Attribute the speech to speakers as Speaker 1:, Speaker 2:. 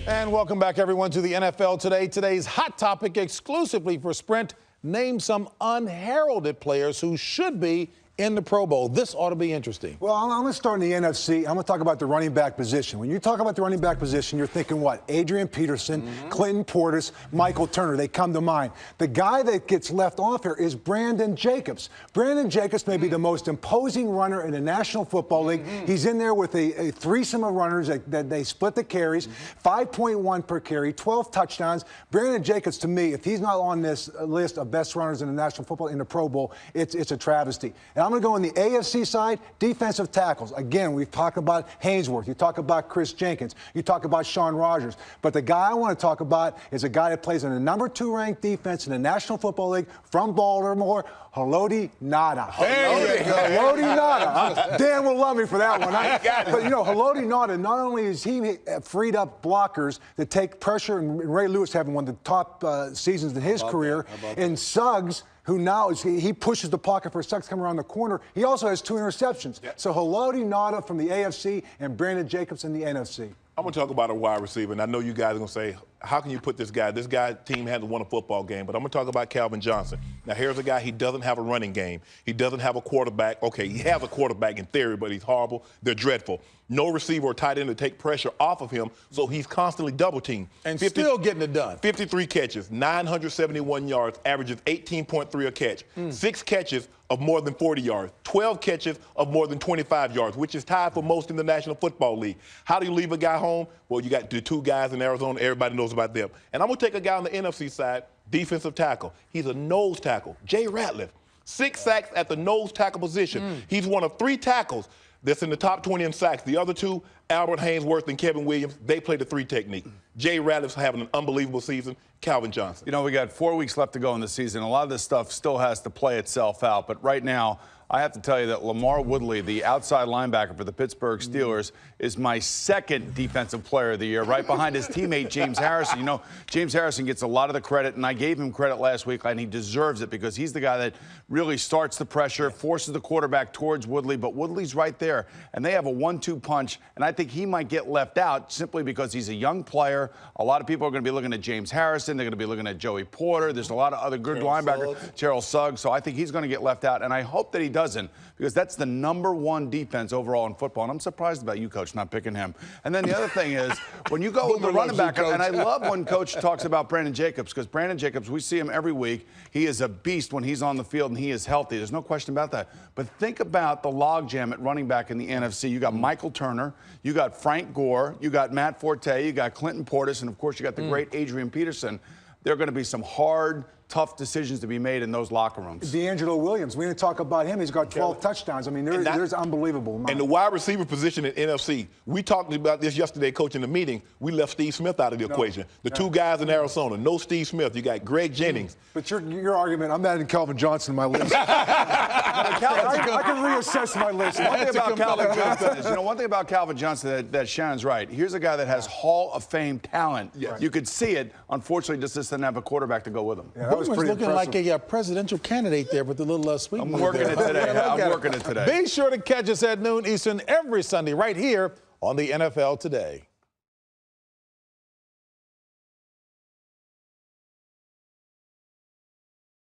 Speaker 1: And welcome back, everyone, to the NFL Today. Today's hot topic exclusively for Sprint. Name some unheralded players who should be in the Pro Bowl. This ought to be interesting. Well,
Speaker 2: I'm going to start in the NFC. I'm going to talk about the running back position. When you talk about the running back position, you're thinking what? Adrian Peterson, Clinton Portis, Michael Turner. They come to mind. The guy that gets left off here is Brandon Jacobs. Brandon Jacobs may be the most imposing runner in the National Football League. He's in there with a threesome of runners that they split the carries, 5.1 per carry, 12 touchdowns. Brandon Jacobs, to me, if he's not on this list of best runners in the National Football in the Pro Bowl, it's a travesty. And I'm going to go on the AFC side, defensive tackles. Again, we've talked about Haynesworth. You talk about Chris Jenkins. You talk about Shaun Rogers. But the guy I want to talk about is a guy that plays in the number 2 ranked defense in the National Football League from Baltimore, Haloti Ngata.
Speaker 1: There you go.
Speaker 2: Haloti Ngata. Dan will love me for that one. But, you know, Haloti Ngata, not only is he freed up blockers that take pressure, and Ray Lewis having one of the top seasons in his career, and Suggs, who now he pushes the pocket for Suggs coming around the corner. He also has 2 interceptions. Yep. So Haloti Ngata from the AFC and Brandon Jacobs in the NFC.
Speaker 3: I'm going to talk about a wide receiver, and I know you guys are going to say, how can you put this guy? This guy team hasn't won a football game, but I'm going to talk about Calvin Johnson. Now, here's a guy, he doesn't have a running game. He doesn't have a quarterback. Okay, he has a quarterback in theory, but he's horrible. They're dreadful. No receiver or tight end to take pressure off of him, so he's constantly double-teamed.
Speaker 1: And still getting it done.
Speaker 3: 53 catches, 971 yards, averages 18.3 a catch. 6 catches of more than 40 yards, 12 catches of more than 25 yards, which is tied for most in the National Football League. How do you leave a guy home? Well, you got the 2 guys in Arizona. Everybody knows about them. And I'm going to take a guy on the NFC side, defensive tackle. He's a nose tackle. Jay Ratliff, 6 sacks at the nose tackle position. He's one of 3 tackles that's in the top 20 in sacks. The other 2, Albert Haynesworth and Kevin Williams, they play the 3 technique. Jay Ratliff's having an unbelievable season. Calvin Johnson.
Speaker 4: You know, we got 4 weeks left to go in the season. A lot of this stuff still has to play itself out. But right now, I have to tell you that Lamar Woodley, the outside linebacker for the Pittsburgh Steelers, is my 2nd defensive player of the year, right behind his teammate James Harrison. You know, James Harrison gets a lot of the credit, and I gave him credit last week, and he deserves it because he's the guy that really starts the pressure, forces the quarterback towards Woodley, but Woodley's right there, and they have a 1-2 punch, and I think he might get left out simply because he's a young player. A lot of people are going to be looking at James Harrison. They're going to be looking at Joey Porter. There's a lot of other good linebackers, Terrell Suggs, so I think he's going to get left out, and I hope that he doesn't, because that's the #1 defense overall in football. And I'm surprised about you, Coach, not picking him. And then the other thing is, when you go with the running back, and I love when Coach talks about Brandon Jacobs, because Brandon Jacobs, we see him every week. He is a beast when he's on the field, and he is healthy. There's no question about that. But think about the logjam at running back in the NFC. You got Michael Turner, you got Frank Gore, you got Matt Forte, you got Clinton Portis, and, of course, you got the great Adrian Peterson. There are going to be some hard, tough decisions to be made in those locker rooms.
Speaker 2: D'Angelo Williams, we didn't talk about him. He's got 12 touchdowns. I mean, there's unbelievable.
Speaker 3: And the wide receiver position in NFC, we talked about this yesterday, Coach, in the meeting. We left Steve Smith out of the equation. The 2 guys in Arizona, no Steve Smith. You got Greg Jennings.
Speaker 2: But your argument, I'm adding Calvin Johnson to my list. I can reassess my list.
Speaker 4: One thing about Calvin Johnson is, one thing about Calvin Johnson that Shannon's right. Here's a guy that has Hall of Fame talent. Yes. You could see it. Unfortunately, just doesn't have a quarterback to go with him.
Speaker 1: Yeah, was looking impressive. Like a presidential candidate there with the little sweet.
Speaker 4: I'm working it today. I'm working it today.
Speaker 1: Be sure to catch us at noon Eastern every Sunday right here on the NFL Today.